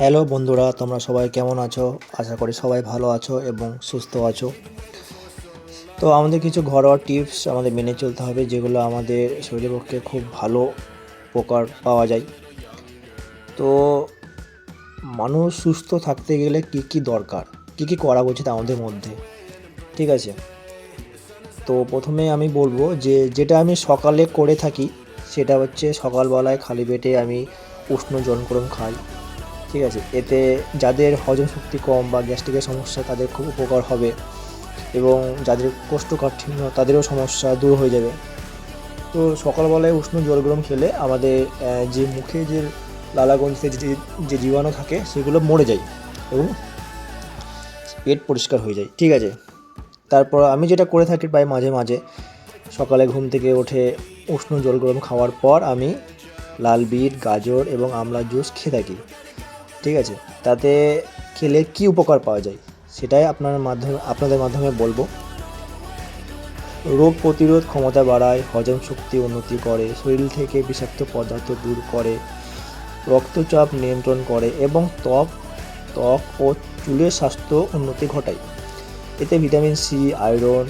Hello বন্ধুরা, তোমরা সবাই কেমন আছো? আশা করি সবাই ভালো আছো এবং সুস্থ আছো। তো আমাদের কিছু ঘরোয়া টিপস আমাদের মেনে চলতে হবে, যেগুলো আমাদের শরীরের পক্ষে খুব ভালো উপকার পাওয়া যায়। তো মানুষ সুস্থ থাকতে গেলে কি কি দরকার, কি কি করা উচিত আমাদের মধ্যে, ঠিক আছে? তো প্রথমে আমি বলবো যে যেটা আমি সকালে করে থাকি, সেটা হচ্ছে সকালবেলায় খালি পেটে আমি উষ্ণ জল গরম খাই, ঠিক আছে? এতে যাদের হজম শক্তি কম বা গ্যাস্ট্রিকের সমস্যা তাদের খুব উপকার হবে, এবং যাদের কোষ্ঠকাঠিন্য তাদেরও সমস্যা দূর হয়ে যাবে। তো সকালবেলায় উষ্ণ জল গরম খেলে আমাদের যে মুখে যে লালাগ্রন্থিতে যে জীবাণু থাকে সেগুলো মরে যায় এবং পেট পরিষ্কার হয়ে যায়, ঠিক আছে? তারপর আমি যেটা করে থাকি প্রায় মাঝে মাঝে, সকালে ঘুম থেকে উঠে উষ্ণ জল গরম খাওয়ার পর আমি লাল বিট, গাজর এবং আমলা জুস খেয়ে থাকি, ঠিক আছে? তাতে খেলে কি উপকার পাওয়া যায় সেটাই আপনাদের মাধ্যমে বলবো। রোগ প্রতিরোধ ক্ষমতা বাড়ায়, হজম শক্তি উন্নতি করে, শরীর থেকে বিষাক্ত পদার্থ দূর করে, রক্তচাপ নিয়ন্ত্রণ করে এবং ত্বক ত্বক ও চুলের স্বাস্থ্য উন্নতি ঘটায়। এতে ভিটামিন সি, আয়রন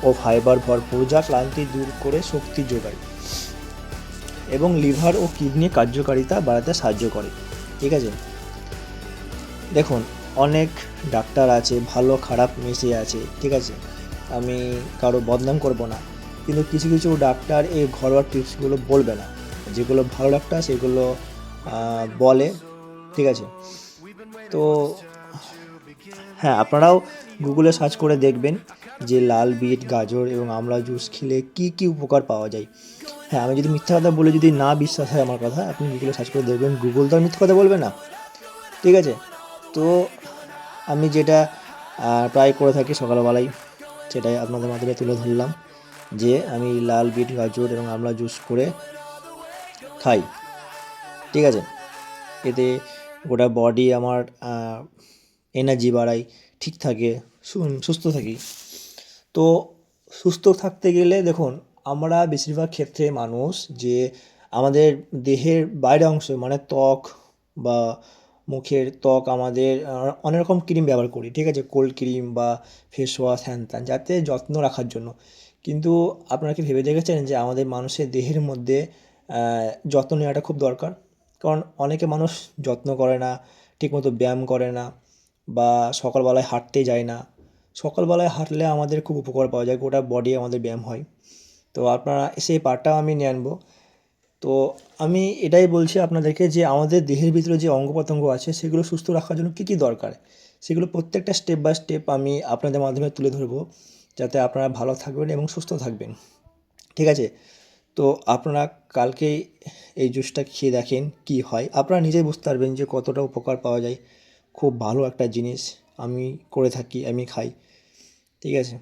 ও ফাইবার ভরপুর, যা ক্লান্তি দূর করে শক্তি যোগায় এবং লিভার ও কিডনি কার্যকারিতা বাড়াতে সাহায্য করে, ঠিক আছে? দেখুন, অনেক ডাক্তার আছে, ভালো খারাপ মিশিয়ে আছে, ঠিক আছে? আমি কারো বদনাম করব না, কিন্তু কিছু কিছু ডাক্তার এই ঘরোয়া টিপসগুলো বলবে না। যেগুলো ভালো ডাক্তার সেগুলো বলে, ঠিক আছে? তো হ্যাঁ, আপনারাও গুগলে সার্চ করে দেখবেন যে লাল বিট, গাজর এবং আমলা জুস খেলে কি কি উপকার পাওয়া যায়। হ্যাঁ, আমি যদি মিথ্যা কথা বলে যদি না বিশ্বাস হয় আমার কথা, আপনি গুগলে সার্চ করে দেখবেন, গুগল তো আর মিথ্যা কথা বলবে না, ঠিক আছে? তো আমি যেটা প্রায় করে থাকি সকালবেলায়, সেটাই আপনাদের মাধ্যমে তুলে ধরলাম, যে আমি লাল বিট, গাজর এবং আমলা জুস করে খাই, ঠিক আছে? এতে গোটা বডি আমার এনার্জি বাড়ায়, ঠিক থাকে, সুস্থ থাকি। তো সুস্থ থাকতে গেলে দেখুন, আমরা বেশিরভাগ ক্ষেত্রে মানুষ যে আমাদের দেহের বাইরের অংশ মানে ত্বক বা মুখের ত্বক, আমাদের অনেক রকম ক্রিম ব্যবহার করি, ঠিক আছে? কোল্ড ক্রিম বা ফেস ওয়াশ, হ্যান ত্যান, যাতে যত্ন রাখার জন্য। কিন্তু আপনারা কি ভেবে দেখেছেন যে আমাদের মানুষের দেহের মধ্যে যত্ন নেওয়াটা খুব দরকার? কারণ অনেকে মানুষ যত্ন করে না, ঠিকমতো ব্যায়াম করে না, বা সকালবেলায় হাঁটতে যায় না। সকালবেলায় হাঁটলে আমাদের খুব উপকার পাওয়া যায়, গোটা বডি আমাদের ব্যায়াম হয়। তো আপনারা সেই পার্টটাও আমি নিয়ে আনবো। তো আমি এটাই বলছি আপনাদেরকে যে আমাদের দেহের ভিতরে যে অঙ্গ প্রত্যঙ্গ আছে সেগুলো সুস্থ রাখার জন্য কী কী দরকার, সেগুলো প্রত্যেকটা স্টেপ বাই স্টেপ আমি আপনাদের মাধ্যমে তুলে ধরবো, যাতে আপনারা ভালো থাকবেন এবং সুস্থ থাকবেন, ঠিক আছে? তো আপনারা কালকেই এই জুসটা খেয়ে দেখেন কি হয়, আপনারা নিজেই বুঝতে পারবেন যে কতটা উপকার পাওয়া যায়। খুব ভালো একটা জিনিস, আমি করে থাকি, আমি খাই, ঠিক আছে?